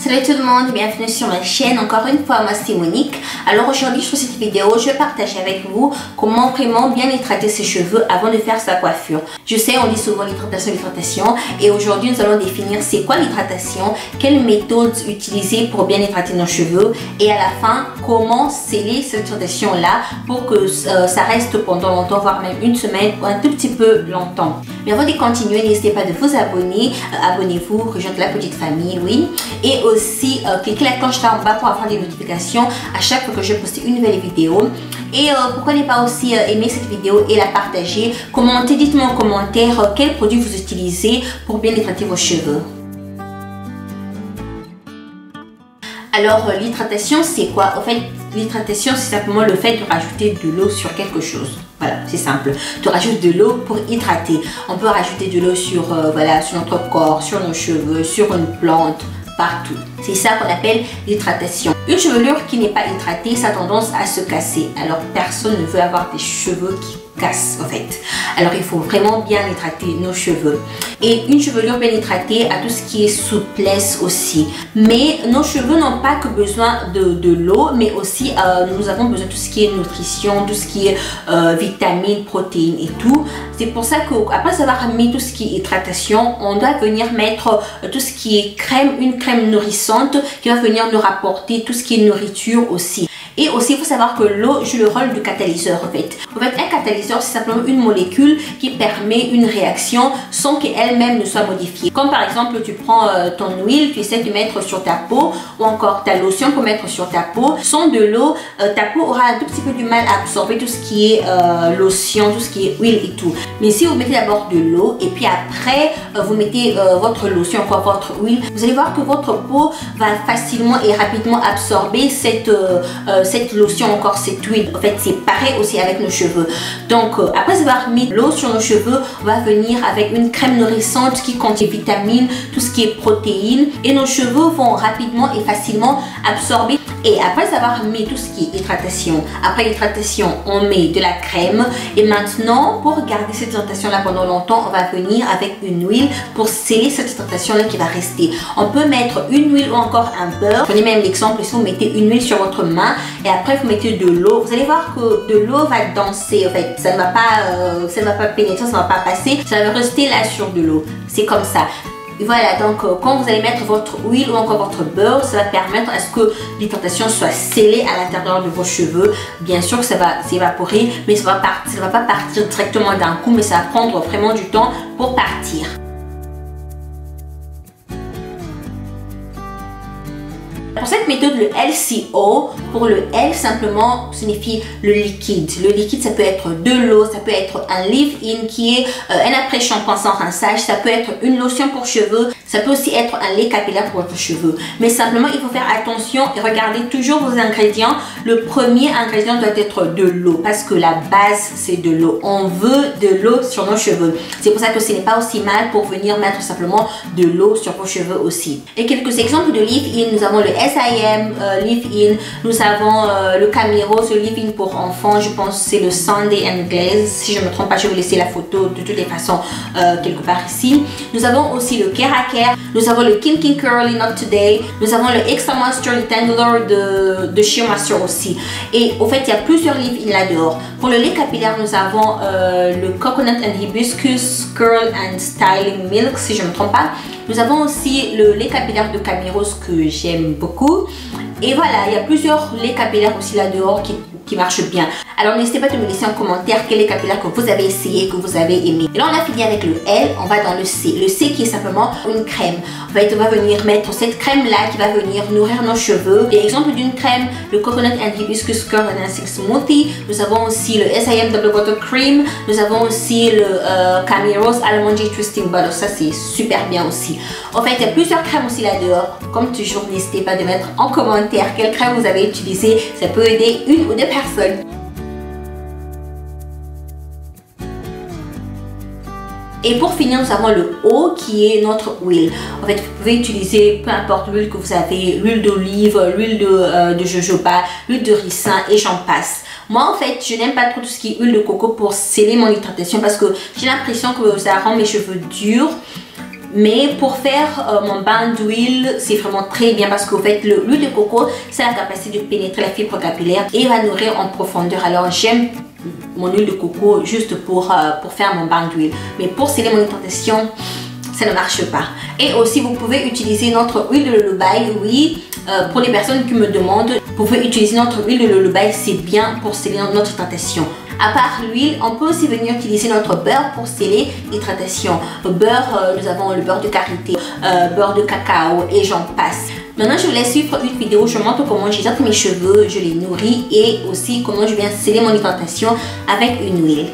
Salut tout le monde, bienvenue sur ma chaîne. Encore une fois, moi c'est Monique. Alors aujourd'hui sur cette vidéo, je vais partager avec vous comment vraiment bien hydrater ses cheveux avant de faire sa coiffure. Je sais, on dit souvent l'hydratation et aujourd'hui nous allons définir c'est quoi l'hydratation, quelle méthode utiliser pour bien hydrater nos cheveux et à la fin comment sceller cette hydratation là pour que ça reste pendant longtemps, voire même une semaine ou un tout petit peu longtemps. Mais avant de continuer, n'hésitez pas de vous abonner, abonnez-vous, rejoindre la petite famille, oui, et aussi cliquez la cloche là en bas pour avoir des notifications à chaque fois que je poste une nouvelle vidéo. Et pourquoi ne pas aussi aimer cette vidéo et la partager, commentez, dites-moi en commentaire quels produits vous utilisez pour bien hydrater vos cheveux. Alors l'hydratation c'est quoi? En fait l'hydratation c'est simplement le fait de rajouter de l'eau sur quelque chose. Voilà, c'est simple. Tu rajoutes de l'eau pour hydrater. On peut rajouter de l'eau sur, voilà, sur notre corps, sur nos cheveux, sur une plante, partout. C'est ça qu'on appelle l'hydratation. Une chevelure qui n'est pas hydratée, ça a tendance à se casser. Alors personne ne veut avoir des cheveux qui cassent en fait. Alors il faut vraiment bien hydrater nos cheveux. Et une chevelure bien hydratée a tout ce qui est souplesse aussi. Mais nos cheveux n'ont pas que besoin de l'eau, mais aussi nous avons besoin de tout ce qui est nutrition, tout ce qui est vitamines, protéines et tout. C'est pour ça qu'après avoir mis tout ce qui est hydratation, on doit venir mettre tout ce qui est crème, une crème nourrissante qui va venir nous rapporter tout ce qui est nourriture aussi. Et aussi, il faut savoir que l'eau joue le rôle du catalyseur en fait. En fait, un catalyseur, c'est simplement une molécule qui permet une réaction sans qu'elle-même ne soit modifiée. Comme par exemple, tu prends ton huile, tu essaies de mettre sur ta peau ou encore ta lotion pour mettre sur ta peau. Sans de l'eau, ta peau aura un tout petit peu du mal à absorber tout ce qui est lotion, tout ce qui est huile et tout. Mais si vous mettez d'abord de l'eau et puis après, vous mettez votre lotion, encore votre huile, vous allez voir que votre peau va facilement et rapidement absorber cette lotion, encore cette huile. En fait, c'est pareil aussi avec nos cheveux. Donc, après avoir mis l'eau sur nos cheveux, on va venir avec une crème nourrissante qui contient vitamines, tout ce qui est protéines. Et nos cheveux vont rapidement et facilement absorber. Et après avoir mis tout ce qui est hydratation, après l'hydratation, on met de la crème. Et maintenant, pour garder cette hydratation là pendant longtemps, on va venir avec une huile pour sceller cette hydratation là qui va rester. On peut mettre une huile ou encore un beurre. Prenez même l'exemple, si vous mettez une huile sur votre main et après vous mettez de l'eau, vous allez voir que de l'eau va danser en fait. Ça ne va pas pénétrer, ça ne va pas passer, ça va rester là sur de l'eau. C'est comme ça. Voilà, donc quand vous allez mettre votre huile ou encore votre beurre, ça va permettre à ce que l'hydratation soit scellée à l'intérieur de vos cheveux. Bien sûr que ça va s'évaporer, mais ça ne va pas partir directement d'un coup, mais ça va prendre vraiment du temps pour partir. Pour cette méthode, le LCO, pour le L simplement signifie le liquide. Le liquide, ça peut être de l'eau, ça peut être un leave-in qui est un après-shampoing sans rinçage, ça peut être une lotion pour cheveux, ça peut aussi être un lait capillaire pour votre cheveux. Mais simplement, il faut faire attention et regarder toujours vos ingrédients. Le premier ingrédient doit être de l'eau parce que la base, c'est de l'eau. On veut de l'eau sur nos cheveux. C'est pour ça que ce n'est pas aussi mal pour venir mettre simplement de l'eau sur vos cheveux aussi. Et quelques exemples de leave-in, nous avons le SIM leave-in, nous avons le Camiros, le leave-in pour enfants, je pense que c'est le Sunday and Glaze, si je ne me trompe pas, je vais vous laisser la photo de toutes les façons quelque part ici. Nous avons aussi le Keracare, nous avons le Kinky Curly Not Today, nous avons le Extra Moisture Detangler de Sheer Master aussi. Et au fait, il y a plusieurs leave-in là dehors. Pour le lait capillaire, nous avons le Coconut and Hibiscus Curl and Styling Milk, si je ne me trompe pas. Nous avons aussi le lait capillaire de Camiros que j'aime beaucoup. Et voilà, il y a plusieurs laits capillaires aussi là dehors qui marchent bien. Alors n'hésitez pas à me laisser en commentaire quel lait capillaire que vous avez essayé, que vous avez aimé. Et là on a fini avec le L, on va dans le C. Le C qui est simplement une crème. En fait, on va venir mettre cette crème là qui va venir nourrir nos cheveux. Et exemple d'une crème, le Coconut and Hibiscus Curl Enhancing Smoothie. Nous avons aussi le SIM Double Butter Cream. Nous avons aussi le Camiros Almond Twisting Butter. Ça c'est super bien aussi. En fait, il y a plusieurs crèmes aussi là dehors. Comme toujours, n'hésitez pas de mettre en commentaire quelle crème vous avez utilisée. Ça peut aider une ou deux personnes. Et pour finir, nous avons le O qui est notre huile. En fait, vous pouvez utiliser peu importe l'huile que vous avez, l'huile d'olive, l'huile de jojoba, l'huile de ricin et j'en passe. Moi, en fait, je n'aime pas trop tout ce qui est huile de coco pour sceller mon hydratation parce que j'ai l'impression que ça rend mes cheveux durs. Mais pour faire mon bain d'huile, c'est vraiment très bien parce qu'en fait, l'huile de coco, ça a la capacité de pénétrer la fibre capillaire et va nourrir en profondeur. Alors, j'aime mon huile de coco juste pour faire mon bain d'huile. Mais pour sceller mon hydratation, ça ne marche pas. Et aussi, vous pouvez utiliser notre huile de jojoba. Oui, pour les personnes qui me demandent, vous pouvez utiliser notre huile de jojoba, c'est bien pour sceller notre hydratation. À part l'huile, on peut aussi venir utiliser notre beurre pour sceller l'hydratation. Beurre, nous avons le beurre de karité, beurre de cacao et j'en passe. Maintenant, je vous laisse suivre une vidéo où je montre comment j'hydrate mes cheveux, je les nourris et aussi comment je viens sceller mon hydratation avec une huile.